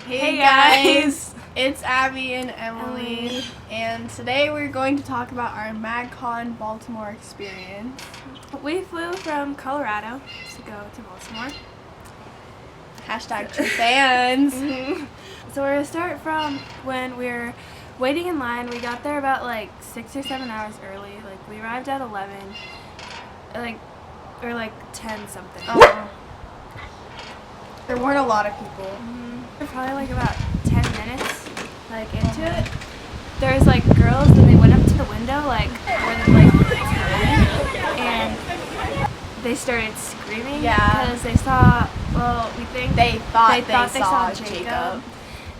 Hey guys, it's Abby and Emily, and today we're going to talk about our Magcon Baltimore experience. We flew from Colorado to go to Baltimore. Hashtag true fans. So we're going to start from when we were waiting in line. We got there about like 6 or 7 hours early. Like we arrived at 11, or 10 something. There weren't a lot of people. We're probably like about 10 minutes into it. There was girls and they went up to the window where the and they started screaming because they saw, we think they thought they saw Jacob.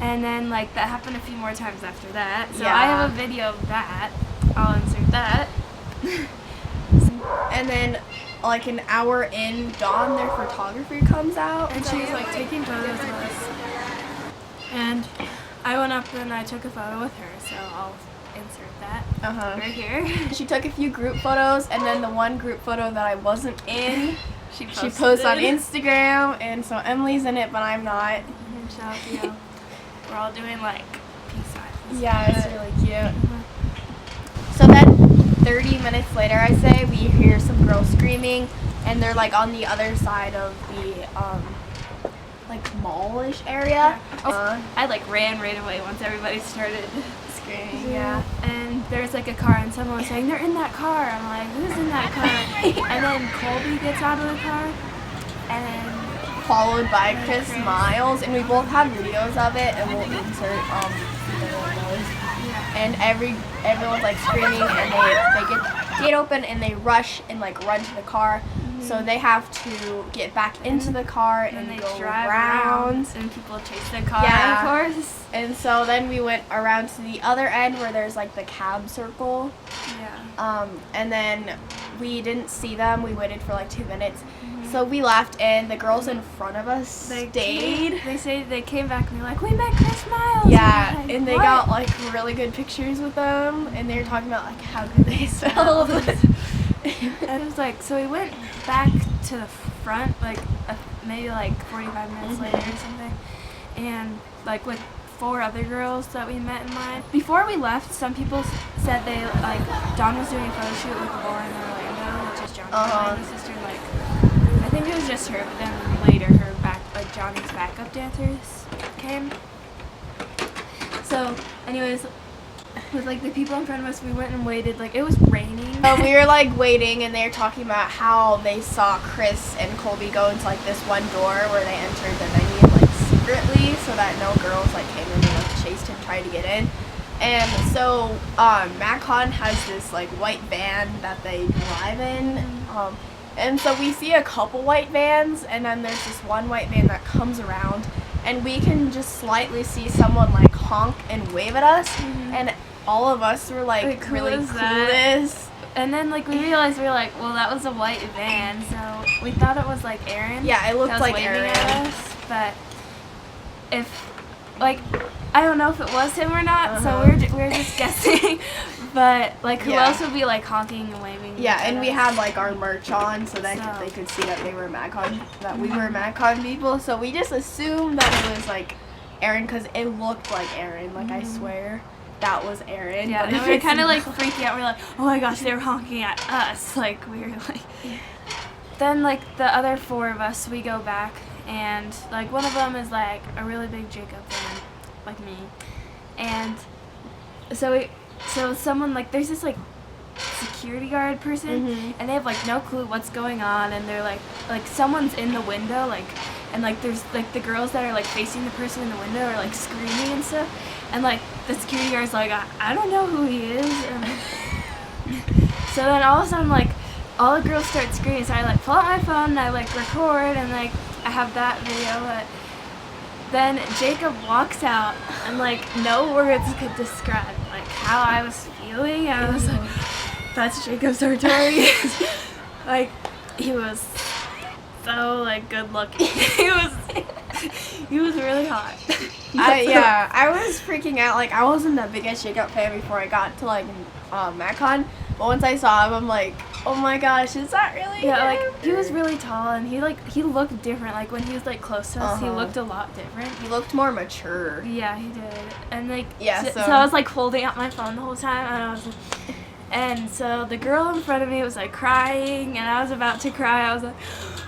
And then that happened a few more times after that. So I have a video of that. I'll insert that. And then an hour in, Dawn, their photographer, comes out. And she was taking photos of us. And I went up and I took a photo with her, so I'll insert that right here. She took a few group photos, and then the one group photo that I wasn't in, she posted on Instagram, and so Emily's in it, but I'm not. And shout out to you. We're all doing peace signs. Yeah, it's really cute. So then 30 minutes later, I say, we hear some girls screaming, and they're on the other side of the mallish area. I ran right away once everybody started Screaming. Yeah. And there's a car, and someone was saying, "They're in that car." I'm like, "Who's in that car?" And then Colby gets out of the car, and followed by Chris Miles, and we both have videos of it, and we'll insert those. And everyone's screaming, and they get the gate open, and they rush and run to the car. So they have to get back into the car and they go drive around. And people chase the car, of course. And so then we went around to the other end where there's the cab circle. Yeah. And then we didn't see them. We waited for 2 minutes. So we left, and the girls in front of us stayed. They say they came back and they're like, "We met Chris Miles." Yeah, and they got really good pictures with them, and they were talking about how good they smelled. And it was so we went back to the front maybe 45 minutes later or something, and with 4 other girls that we met in line. Before we left, some people said they Dawn was doing a photo shoot with Lauren in Orlando, which is Johnny's sister. I think it was just her, but then later her Johnny's backup dancers came. So anyways, with the people in front of us, we went and waited. It was raining. We were waiting, and they were talking about how they saw Chris and Colby go into this one door where they entered the venue secretly, so that no girls came in and chased him, tried to get in. And so Magcon has this white van that they drive in. And so we see a couple white vans, and then there's this one white van that comes around, and we can just slightly see someone honk and wave at us, and all of us were really clueless. And then we realized, we were well, that was a white van, so we thought it was Aaron. Yeah, it looked like Aaron. At us, but if I don't know if it was him or not, so we're just guessing. But who else would be honking and waving? Yeah, and we had our merch on, so that they could see that they were Magcon, that we were Magcon people. So we just assumed that it was Aaron, because it looked like Aaron. I swear that was Aaron. Yeah, and we were kind of freaking out. We were "Oh my gosh, they were honking at us!" We were Then the other 4 of us, we go back, and one of them is a really big Jacob fan, like me, and so someone there's this security guard person, and they have no clue what's going on, and they're someone's in the window, and there's the girls that are facing the person in the window are screaming and stuff, and the security guard's I don't know who he is, and so then all of a sudden all the girls start screaming, so I pull out my phone and I record, and I have that video, but then Jacob walks out, and no words could describe how I was feeling. I was that's Jacob Sartorius. He was so good looking. he was really hot. I was freaking out. I wasn't the biggest Jacob fan before I got to Magcon, But once I saw him, I'm like, oh my gosh, is that really Yeah, him? like he was really tall and he looked different. Like when he was like close to us, he looked a lot different. He looked more mature. Yeah, he did. And like Yeah, so I was like holding out my phone the whole time and I was like, and so the girl in front of me was like crying and I was about to cry. I was like,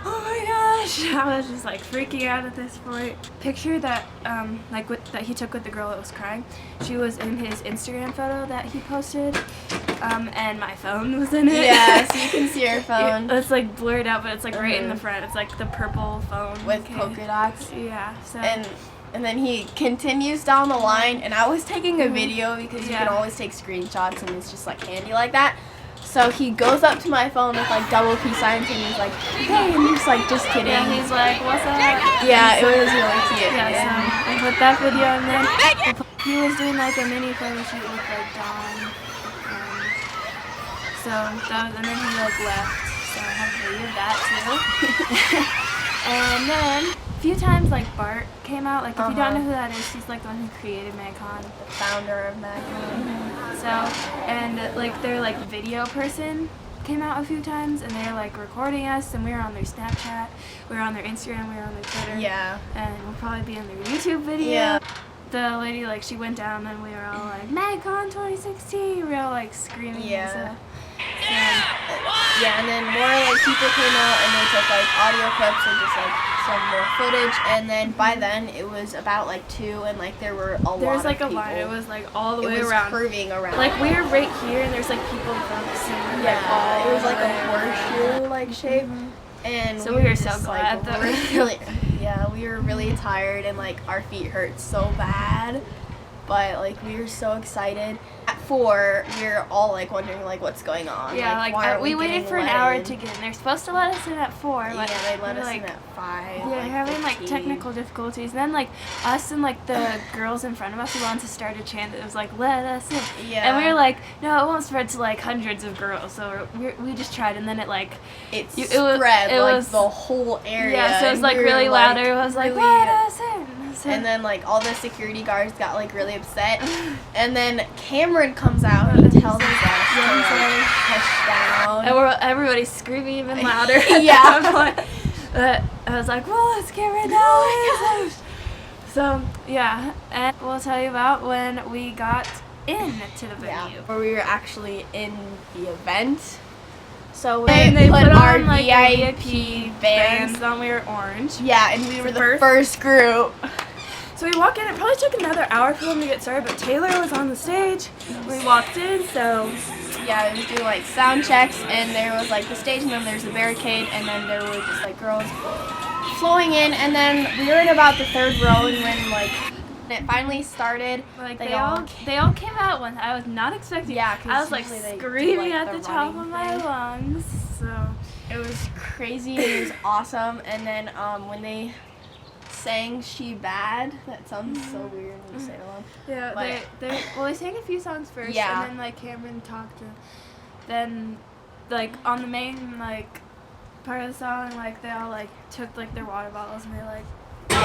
oh my gosh. I was just like freaking out at this point. Picture that that he took with the girl that was crying. She was in his Instagram photo that he posted. And my phone was in it. Yeah, so you can see your phone. It's like blurred out, but it's like right in the front. It's like the purple phone with polka dots. Yeah. So. And then he continues down the line, and I was taking a video because you can always take screenshots, and it's just like handy like that. So he goes up to my phone with like double peace signs, and he's like, "Hey," and he's like, "Just kidding." Yeah, he's like, "What's up?" Yeah, it was really cute. Yeah, so I put that video, and then he was doing like a mini photo shoot with like Dawn. So that was, and then he like left. So I have a video of that too. And then a few times like Bart came out. Like if you don't know who that is, she's like the one who created Magcon, the founder of Magcon. So and like their like video person came out a few times, and they were like recording us, and we were on their Snapchat, we were on their Instagram, we were on their Twitter. Yeah. And we'll probably be in their YouTube video. Yeah. The lady like she went down, and we were all like Magcon 2016. We were all like screaming. Yeah. And stuff. Yeah, and then more like people came out and they took like audio clips and just like some more footage, and then by then it was about like 2 and like there were a lot of people. There was like a line. It was like all the way around. It was curving around. Like we were right here and there's like people in front of us. Yeah, it was like a horseshoe like shape. And so we were so just, glad like, we were really tired and like our feet hurt so bad. But like we were so excited. At 4, we were all like wondering like what's going on. Yeah, like why we waited for an hour to get in. They're supposed to let us in at 4. Like, yeah, they let us in at 5. Yeah, like, having 15. like technical difficulties. And then like us and like the girls in front of us, we wanted to start a chant that was like let us in. Yeah. And we were like, no, it won't spread to like hundreds of girls. So we just tried, and then it like it spread like the whole area. Yeah, so it was like really loud. It was like let us in. So. And then like all the security guards got like really upset, and then Cameron comes out and he tells us to hush down. And everybody's screaming even louder. Yeah. But I was like, well, let's Cameron down. Oh so yeah, and we'll tell you about when we got into the venue. Where we were actually in the event. So they put our on like VIP bands on. We were orange. Yeah, and we were the first group. So we walk in. It probably took another hour for them to get started, but Taylor was on the stage. We walked in, so yeah, we was doing like sound checks, and there was like the stage, and then there's a barricade, and then there were just like girls flowing in, and then we were in about the 3rd row, and when like it finally started, like they all came out once. I was not expecting. Yeah, I was like screaming at the top of my lungs. So it was crazy. It was awesome. And then when they sang "She Bad," that sounds so weird when you say it alone. Yeah, they sang a few songs first, yeah. And then like Cameron talked, and then like on the main like part of the song, like they all like took like their water bottles and they're like. But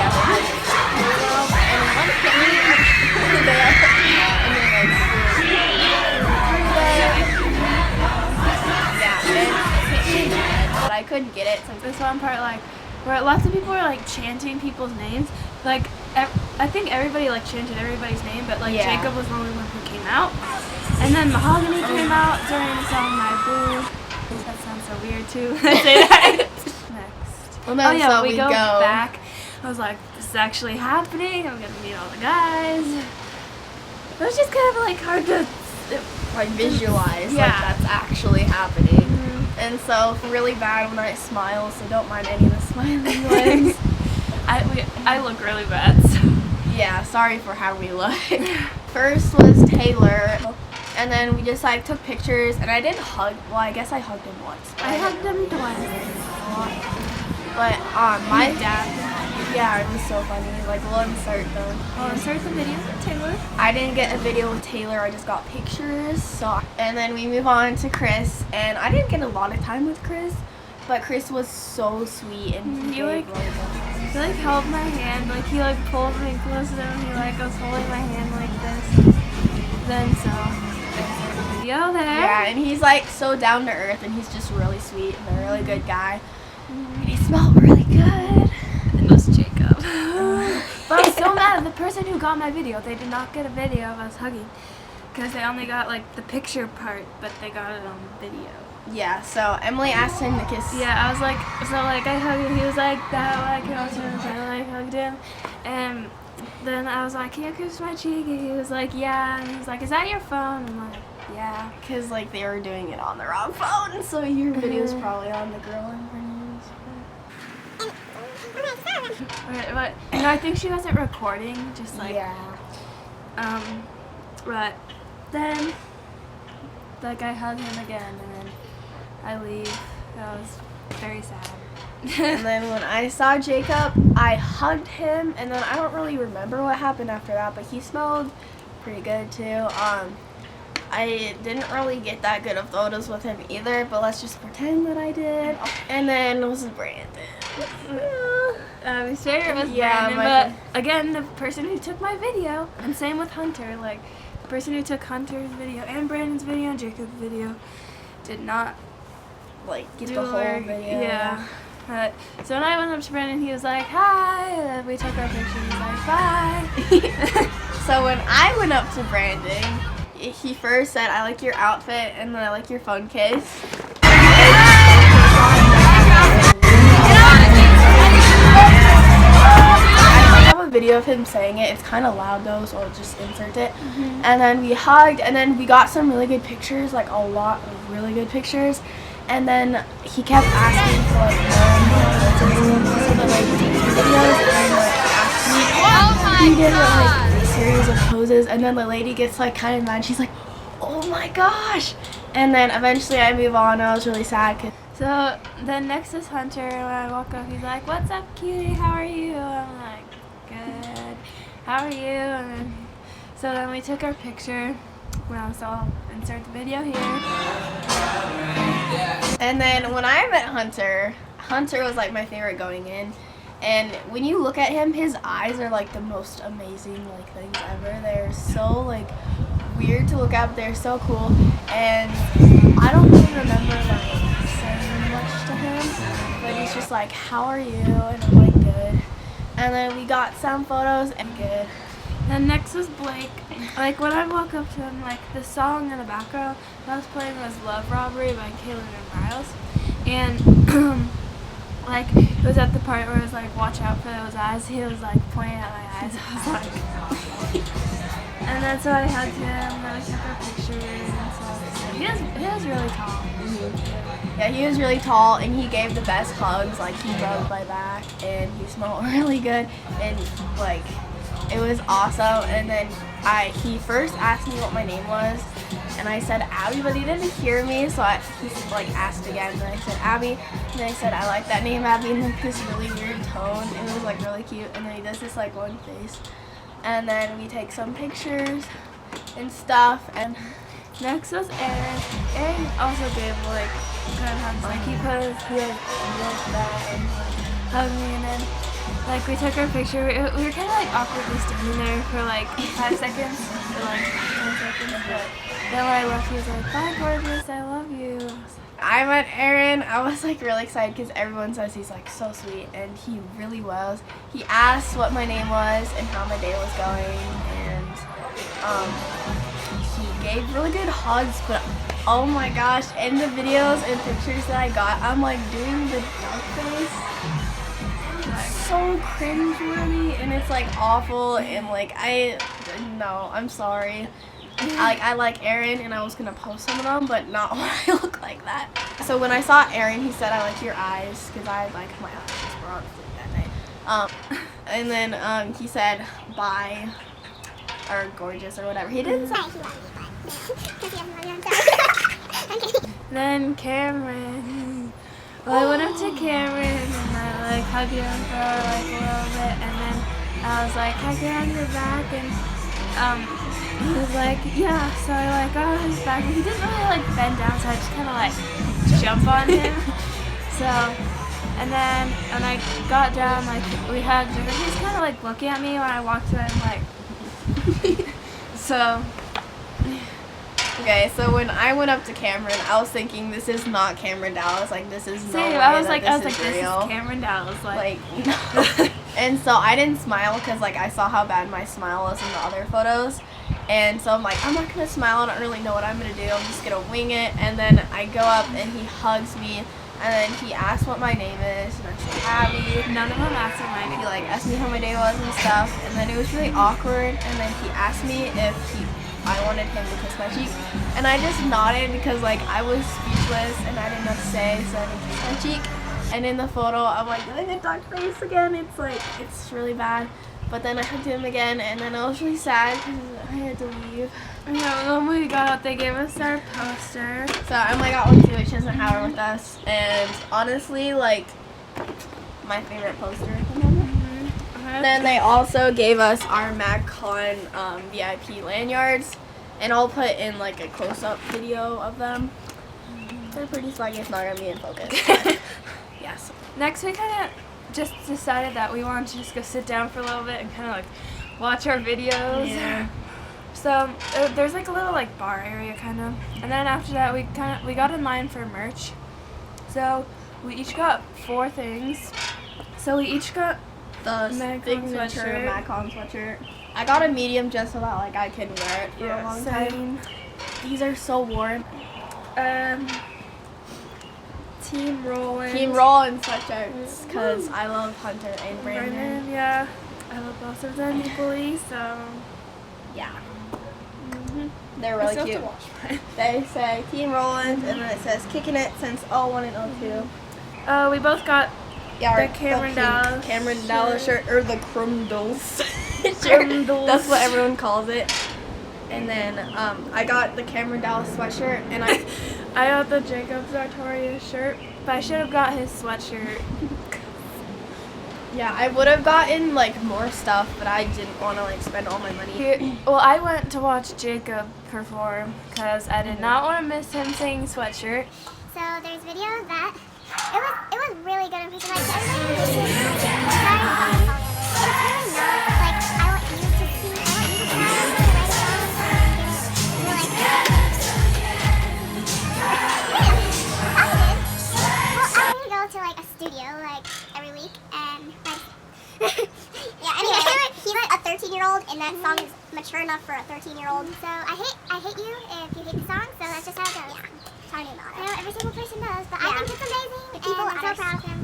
I couldn't get it. So this one part, like, where lots of people were like chanting people's names. Like, I think everybody like chanted everybody's name, but like Jacob was the only one who came out. And then Mahogany came out during the song "My Boo." That sounds so weird too. I say that. Next. Well, no, so we go back. I was like, this is actually happening. I'm gonna meet all the guys. It was just kind of like hard to like visualize like that's actually happening. And so really bad when I smile, so don't mind any of the smiling legs. I look really bad. So. Yeah, sorry for how we look. First was Taylor, and then we just like took pictures, and I didn't hug. Well, I guess I hugged him once. I hugged him twice. But my dad. Yeah, it was so funny. Like, we'll insert them. I'll insert the video with Taylor. I didn't get a video with Taylor. I just got pictures. And then we move on to Chris. And I didn't get a lot of time with Chris, but Chris was so sweet. And he like held my hand. Like, he like pulled me closer, and he like was holding my hand like this. Then video there. Yeah, and he's like so down to earth, and he's just really sweet and a really good guy. And he smelled really good. It was Jacob. But I'm so mad at the person who got my video. They did not get a video of us hugging because they only got like the picture part, but they got it on video. Yeah, so Emily asked him to kiss. Yeah, I was like, I hugged him. He was like, that, I kissed him. So I hugged him. And then I was like, can you kiss my cheek? And he was like, yeah. And he was like, is that your phone? I'm like, yeah. Because like they were doing it on the wrong phone, so your video's probably on the girl in front of you. But no, I think she wasn't recording, just like, yeah. But then, like, I hug him again, and then I leave. That was very sad. And then when I saw Jacob, I hugged him, and then I don't really remember what happened after that, but he smelled pretty good too. I didn't really get that good of photos with him either, but let's just pretend that I did. And then it was Brandon. I'm sure it was Brandon, but again, the person who took my video, and same with Hunter, like, the person who took Hunter's video and Brandon's video and Jacob's video did not like get the whole video. Yeah. So when I went up to Brandon, he was like, hi, and we took our picture, he was like, bye. So when I went up to Brandon, he first said, I like your outfit, and then I like your phone case. I have a video of him saying it. It's kind of loud though, so I'll just insert it. And then we hugged, and then we got some really good pictures, like a lot of really good pictures. And then he kept asking for like more photos, so the lady takes videos, and like asked me. He did like a series of poses, and then the lady gets like kind of mad. She's like, "Oh my gosh!" And then eventually I move on. I was really sad. So then next is Hunter. When I walk up, he's like, "What's up, cutie? How are you?" I'm like, "Good. How are you?" And then, so then we took our picture. Well, so I'll insert the video here. And then when I met Hunter, Hunter was like my favorite going in. And when you look at him, his eyes are like the most amazing like things ever. They're so like weird to look at, but they're so cool. And I don't really remember like saying much to him, but he's just like, "How are you?" And I'm like, "Good." And then we got some photos and good. And next was Blake. Like when I walk up to him, like the song in the background that I was playing was "Love Robbery" by Kaylin and Miles, and like it was at the part where it was like, "Watch out for those eyes." He was like pointing at my eyes. I was like, and then so I hugged him, and I took our pictures, and so he was really tall. Yeah, he was really tall, and he gave the best hugs. Like he rubbed my back, and he smelled really good, and like. It was awesome. And then he first asked me what my name was, and I said Abby, but he didn't hear me, so he like asked again, and I said Abby, and then I said I like that name Abby, in like this really weird tone, and it was like really cute. And then he does this like one face, and then we take some pictures and stuff. And next was Aaron. Aaron also gave like good hugs. Like he put his heel back and hugged me, and then like we took our picture. We were kind of like awkwardly standing there for like 5 seconds or like 10 seconds. But then when I left, he was like, "Bye, gorgeous. I love you." I met Aaron. I was like really excited because everyone says he's like so sweet, and he really was. He asked what my name was and how my day was going, and he gave really good hugs. But oh my gosh, in the videos and pictures that I got, I'm like doing the duck face. So cringeworthy, and it's like awful, and like I'm sorry. I like Aaron, and I was gonna post some of them, but not when I look like that. So when I saw Aaron, he said, "I like your eyes," because I like my eyes were on fleek that night. And then he said bye or gorgeous or whatever. He didn't say. Then Cameron. Well, I went up to Cameron and I like hugged him for like a little bit, and then I was like, "Hug it on your back," and he was like, "Yeah." So I like got on his back, and he didn't really like bend down, so I just kind of like jump on him. So, and then when I got down, like we hugged, and he was kind of like looking at me when I walked to him, like so. Okay, so when I went up to Cameron, I was thinking this is not Cameron Dallas. Like this is no Same. way I was that like, this is real. this is Cameron Dallas. Like no. And so I didn't smile because like I saw how bad my smile was in the other photos. And so I'm like, I'm not gonna smile. I don't really know what I'm gonna do. I'm just gonna wing it. And then I go up and he hugs me. And then he asked what my name is, and I said Abby. None of them asked what my name. He like asked me how my day was and stuff. And then it was really awkward. And then he asked me if I wanted him to kiss my cheek, and I just nodded because like I was speechless and I didn't know what to say, so I didn't kiss my cheek. And in the photo, I'm like doing a duck face again. It's like it's really bad. But then I hugged him again, and then I was really sad because I had to leave. Yeah, when we got out, they gave us our poster. So Emily got one too. She doesn't have her with us, and honestly, like my favorite poster at the moment. Then they also gave us our Magcon VIP lanyards, and I'll put in like a close-up video of them. They're pretty swaggy. It's not gonna be in focus. Yes. Next, we kind of just decided that we wanted to just go sit down for a little bit and kind of like watch our videos. Yeah. So there's like a little like bar area kind of, and then after that we got in line for merch. So we each got 4 things. So we each got The Magcon signature sweatshirt. Magcon sweatshirt. I got a medium just so that like I can wear it for a long time. same. These are so warm. Team Roland. Team Roland sweatshirts because I love Hunter and Brandon. Yeah. I love both of them equally, so Yeah, mm-hmm. they're really cute. They say Team Roland and then it says kicking it since 01 and 02. We both got Yeah, the Cameron Dallas Cameron Dallas shirt or the Crumdles shirt. Crumdles. That's what everyone calls it. And then I got the Cameron Dallas sweatshirt and I got the Jacob Sartorius shirt, but I should have got his sweatshirt. yeah, I would have gotten like more stuff, but I didn't want to like spend all my money. Well, I went to watch Jacob perform because I did not want to miss him singing Sweatshirt. So there's video of that. It was really good. And like everybody it's really not like I want you to see. I want you to have the right songs and you're like I would go to like a studio like every week and like yeah. Anyway, he's a 13-year-old and that song is mature enough for a 13-year-old. So I hate you if you hate the song. So that's just how it goes. Yeah. Tell me about it. I know every single person does, but I think it's amazing. The people I'm so proud of him.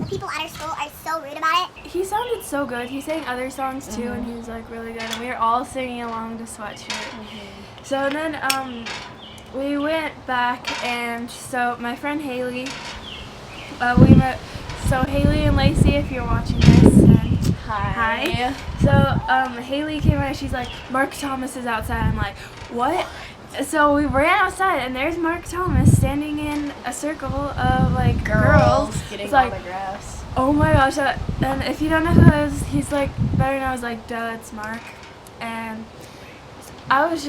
The people at our school are so rude about it. He sounded so good. He sang other songs too, and he was like really good. And we were all singing along to Sweatshirt. So then we went back, and so my friend Haley, we met. So Haley and Lacey, if you're watching this, then hi. So Haley came out. She's like, Mark Thomas is outside. I'm like, what? So we ran outside, and there's Mark Thomas standing in a circle of like girls. Getting It's like, autographs. oh my gosh! And if you don't know who it is, he's like better known as like, duh, it's Mark. And I was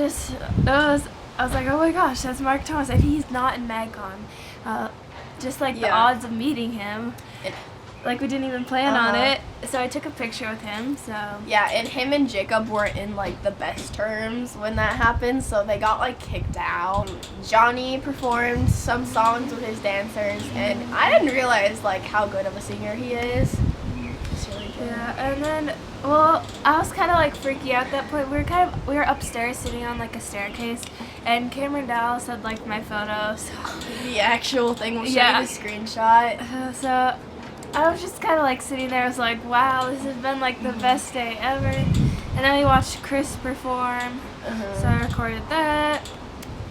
like, oh my gosh, that's Mark Thomas, and he's not in Magcon. Just like the odds of meeting him. Like we didn't even plan on it, so I took a picture with him. So yeah, and him and Jacob weren't in like the best terms when that happened, so they got like kicked out. Johnny performed some songs with his dancers, and I didn't realize like how good of a singer he is. It's really good. yeah, and then well, I was kind of like freaky out at that point. We were upstairs sitting on like a staircase, and Cameron Dallas had like my photos. The actual thing will show Yeah. you the screenshot. So I was just kind of like sitting there. I was like, wow, this has been like the best day ever. And then we watched Chris perform. So I recorded that.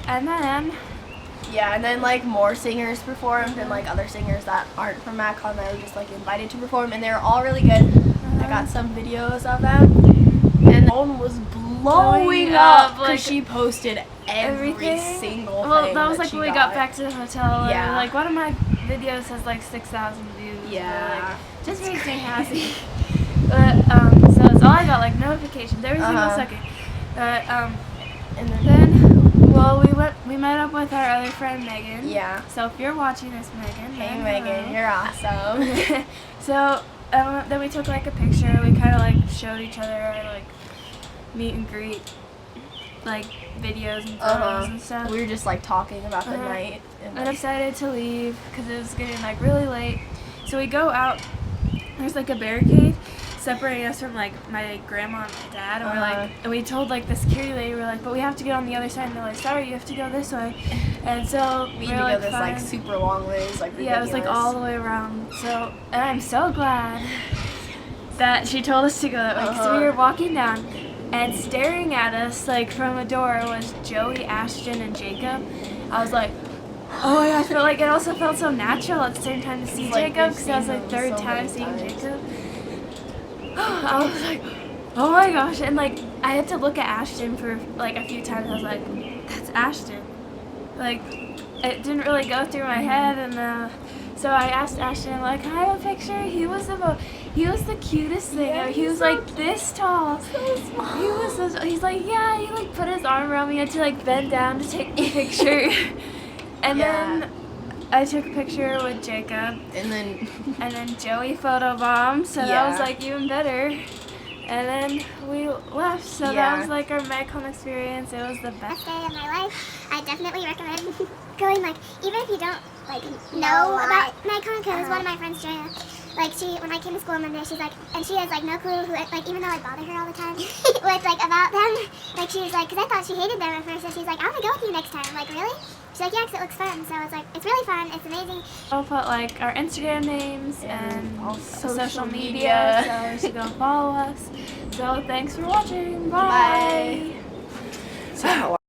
And then Yeah, and then like more singers performed and like other singers that aren't from Magcon that were just like invited to perform, and they were all really good. I got some videos of them, and the phone was blowing up because like, she posted every everything. single Well, thing. that was like she when we got back to the hotel. Yeah. And, like one of my videos has like 6,000 views. Yeah. Like, just makes me happy. But so that's all I got, like notifications every single second. But And then well, we met up with our other friend Megan. Yeah. So if you're watching this, Megan. Hey then Megan, hello. you're awesome. So then we took like a picture. We kind of like showed each other our like meet and greet. like videos and photos and stuff. We were just like talking about the night. And I decided to leave because it was getting like really late. So we go out. There's like a barricade separating us from like my grandma and my dad, and we're like, and we told like the security lady, we're like, but we have to get on the other side, and they're like, sorry, you have to go this way. And so we we're had to like, go this fine. like super long ways, like Yeah, it was like all the way around. So, and I'm so glad that she told us to go that way, because we were walking down, and staring at us like from a door was Joey, Ashton, and Jacob. I was like, oh my gosh, but like it also felt so natural at the same time to see like Jacob, because that was like third so time seeing times. Jacob. I was like, oh my gosh, and like I had to look at Ashton for like a few times. I was like, that's Ashton. Like it didn't really go through my head, and so I asked Ashton, like, can I have a picture? He was the cutest thing. Yeah, he was so like this tall. So small. He was so, he's like, yeah. He like put his arm around me. I had to like bend down to take the picture, and then I took a picture with Jacob, and then Joey photobombed, so that was like even better. And then we left, so that was like our Magcon experience. It was the best day of my life. I definitely recommend going, like, even if you don't like know about Magcon, because one of my friends, Joanna, like when I came to school on Monday, she's like, and she has like no clue who, like, even though I bother her all the time with like about them, like she was like, because I thought she hated them at first, so she's like, I want to go with you next time. I'm like, really? She's like, yeah, because it looks fun. So I was like, it's really fun. It's amazing. I'll put like our Instagram names and all social media, so you should go follow us. So thanks for watching. Bye. Bye.